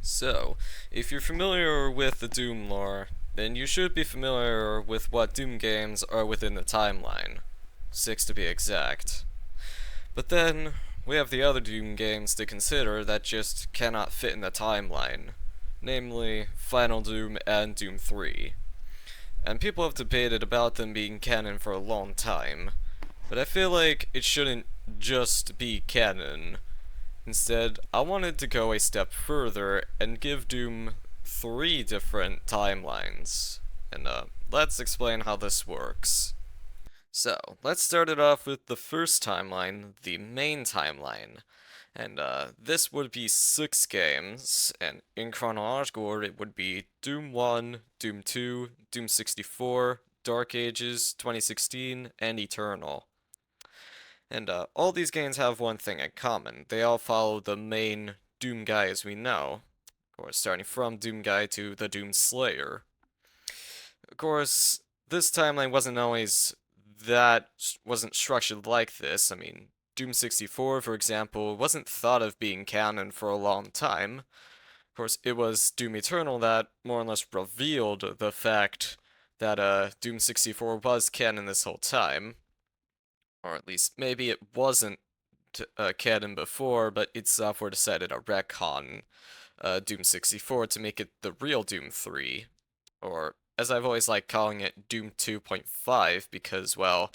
So, if you're familiar with the Doom lore, then you should be familiar with what Doom games are within the timeline. 6 to be exact. But then, we have the other Doom games to consider that just cannot fit in the timeline. Namely, Final Doom and Doom 3. And people have debated about them being canon for a long time. But I feel like it shouldn't just be canon. Instead, I wanted to go a step further and give Doom 3 different timelines. And let's explain how this works. So, let's start it off with the first timeline, the main timeline. And this would be 6 games, and in chronological order it would be Doom 1, Doom 2, Doom 64, Dark Ages, 2016, and Eternal. And all these games have one thing in common. They all follow the main Doom guy as we know. Of course, starting from Doom guy to the Doom Slayer. Of course, this timeline wasn't structured like this. I mean, Doom 64, for example, wasn't thought of being canon for a long time. Of course, it was Doom Eternal that more or less revealed the fact that Doom 64 was canon this whole time. Or at least maybe it wasn't canon before, but id Software decided to retcon Doom 64 to make it the real Doom 3, or as I've always liked calling it, Doom 2.5, because, well,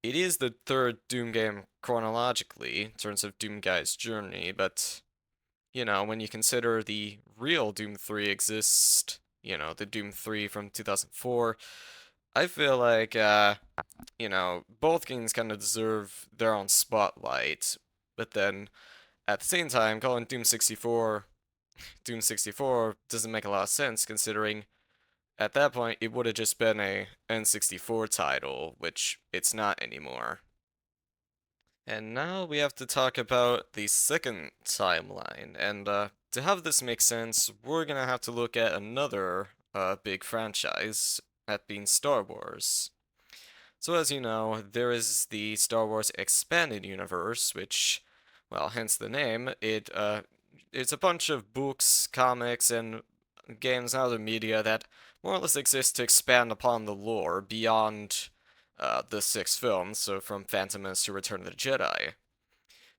it is the third Doom game chronologically in terms of Doom Guy's journey, but, when you consider the real Doom 3 exists, the Doom 3 from 2004, I feel like, both games kind of deserve their own spotlight, but then at the same time, calling Doom 64 doesn't make a lot of sense considering at that point it would have just been a N64 title, which it's not anymore. And now we have to talk about the second timeline, and to have this make sense, we're gonna have to look at another big franchise, that being Star Wars. So as you know, there is the Star Wars Expanded Universe, which, well, hence the name, it's a bunch of books, comics, and games and other media that more or less exist to expand upon the lore beyond the 6 films, so from Phantom Menace to Return of the Jedi.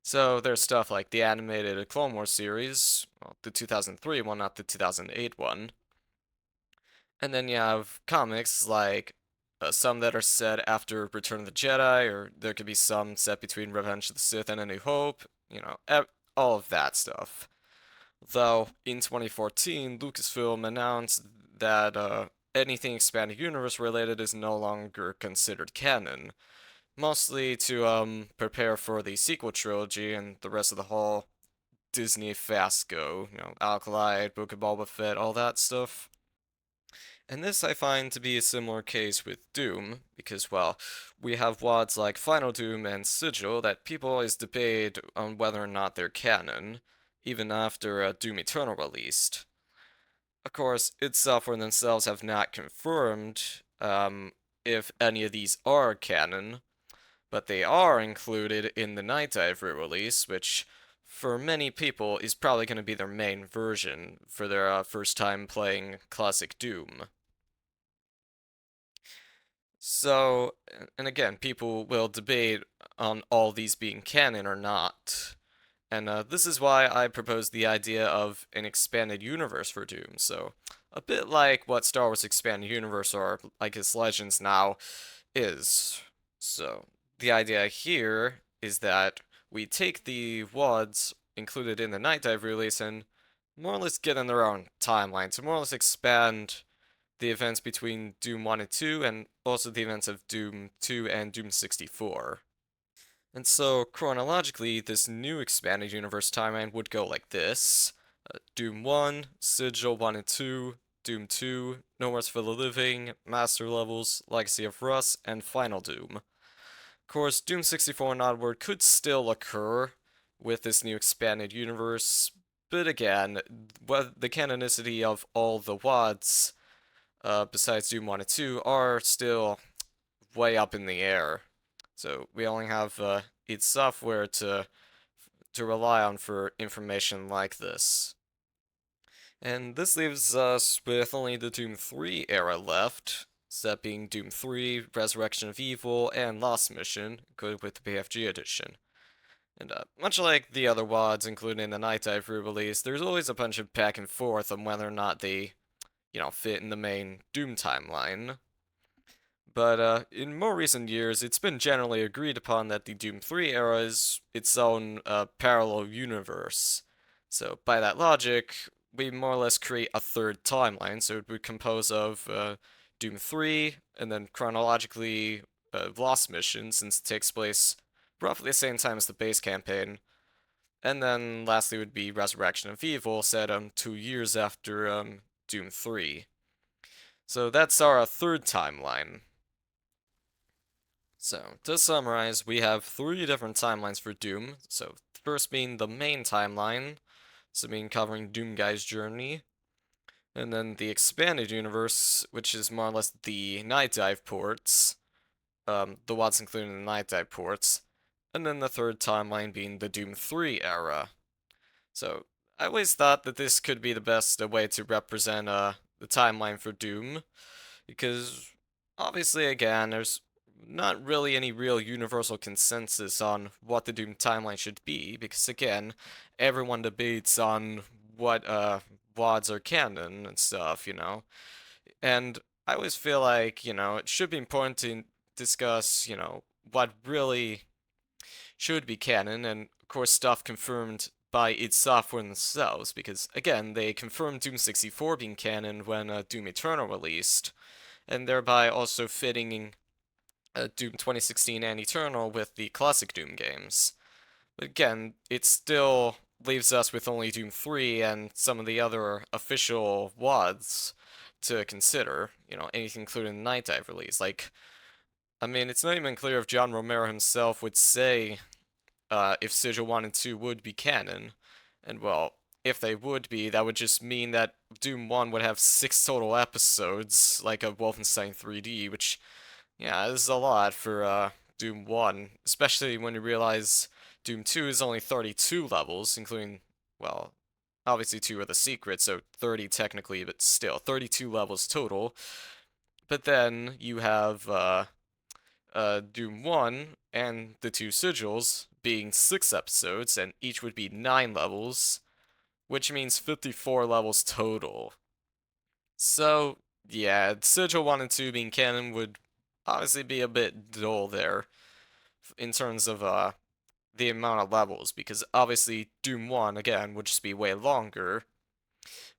So there's stuff like the animated Clone Wars series, well, the 2003 one, not the 2008 one. And then you have comics like some that are set after Return of the Jedi, or there could be some set between Revenge of the Sith and A New Hope, all of that stuff. Though, in 2014, Lucasfilm announced that anything expanded universe related is no longer considered canon, mostly to prepare for the sequel trilogy and the rest of the whole Disney fiasco, Alkalite, Book of Boba Fett, all that stuff. And this I find to be a similar case with Doom, because, well, we have WODs like Final Doom and Sigil that people always debate on whether or not they're canon, even after Doom Eternal released. Of course, id Software themselves have not confirmed if any of these are canon, but they are included in the Night Dive re-release, which for many people is probably going to be their main version for their first time playing classic Doom. So, and again, people will debate on all these being canon or not. And this is why I proposed the idea of an expanded universe for Doom. So, a bit like what Star Wars Expanded Universe or like its Legends now is. So, the idea here is that we take the WODs included in the Night Dive release and more or less get in their own timeline to more or less expand the events between Doom 1 and 2, and also the events of Doom 2 and Doom 64. And so, chronologically, this new expanded universe timeline would go like this. Doom 1, Sigil 1 and 2, Doom 2, No Rest for the Living, Master Levels, Legacy of Russ, and Final Doom. Of course, Doom 64 and onward could still occur with this new expanded universe, but again, the canonicity of all the WODs besides Doom 1 and 2 are still way up in the air. So we only have id Software to rely on for information like this. And this leaves us with only the Doom 3 era left, that being Doom 3, Resurrection of Evil, and Lost Mission, included with the BFG edition. And much like the other WADs, including the Night Dive re-release, there's always a bunch of back and forth on whether or not they, fit in the main Doom timeline. But in more recent years, it's been generally agreed upon that the Doom 3 era is its own parallel universe. So by that logic, we more or less create a third timeline. So it would compose of Doom 3, and then chronologically Lost Mission, since it takes place roughly the same time as the base campaign. And then lastly would be Resurrection of Evil, set 2 years after Doom 3. So that's our third timeline. So, to summarize, we have 3 different timelines for Doom. So, first being the main timeline, so being covering Doomguy's journey. And then the expanded universe, which is more or less the Night Dive ports. The WADs including the Night Dive ports. And then the third timeline being the Doom 3 era. So, I always thought that this could be the best way to represent the timeline for Doom. Because, obviously, again, there's not really any real universal consensus on what the Doom timeline should be, because again, everyone debates on what WADs are canon and stuff, And I always feel like, it should be important to discuss, what really should be canon, and of course stuff confirmed by id Software themselves, because again, they confirmed Doom 64 being canon when Doom Eternal released, and thereby also fitting Doom 2016 and Eternal with the classic Doom games. But again, it still leaves us with only Doom 3 and some of the other official WADs to consider. Anything including the Night Dive release. It's not even clear if John Romero himself would say if Sigil 1 and 2 would be canon. And well, if they would be, that would just mean that Doom 1 would have 6 total episodes, like a Wolfenstein 3D, which, yeah, this is a lot for Doom 1, especially when you realize Doom 2 is only 32 levels, including, well, obviously 2 are the secrets, so 30 technically, but still, 32 levels total. But then you have Doom 1 and the 2 sigils being 6 episodes, and each would be 9 levels, which means 54 levels total. So, yeah, Sigil 1 and 2 being canon would obviously be a bit dull there in terms of the amount of levels, because obviously Doom 1, again, would just be way longer.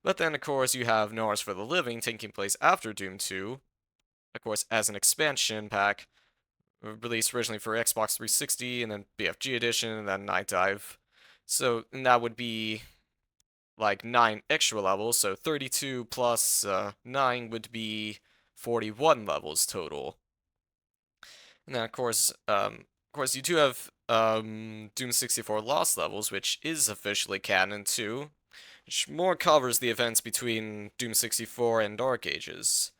But then, of course, you have No Rest for the Living taking place after Doom 2, of course, as an expansion pack, released originally for Xbox 360, and then BFG edition, and then Night Dive. So, and that would be like 9 extra levels, so 32 plus 9 would be 41 levels total. And then, of course, you do have Doom 64 Lost Levels, which is officially canon too, which more covers the events between Doom 64 and Dark Ages.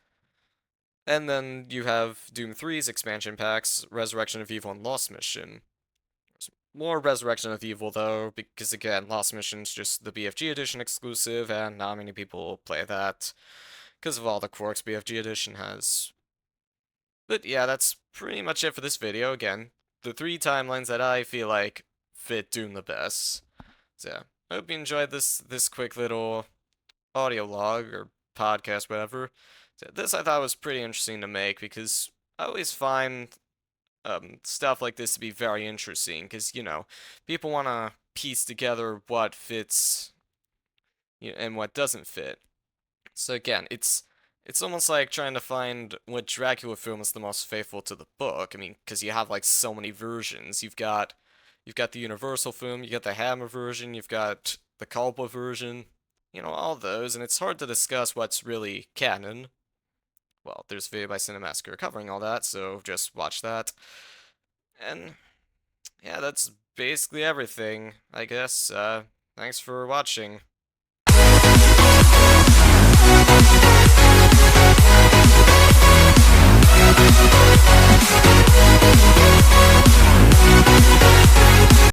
And then you have Doom 3's expansion packs, Resurrection of Evil and Lost Mission. There's more Resurrection of Evil though, because again, Lost Mission's just the BFG edition exclusive, and not many people play that because of all the quirks BFG edition has. But yeah, that's pretty much it for this video. Again, the 3 timelines that I feel like fit Doom the best. So yeah, I hope you enjoyed this quick little audio log or podcast, whatever. So this I thought was pretty interesting to make, because I always find stuff like this to be very interesting, because people want to piece together what fits and what doesn't fit. So again, it's almost like trying to find what Dracula film is the most faithful to the book. I mean, because you have like so many versions. You've got the Universal film, you got the Hammer version, you've got the Culpa version, all those, and it's hard to discuss what's really canon. Well, there's a video by Cinemassacre covering all that, so just watch that. And yeah, that's basically everything, I guess. Thanks for watching.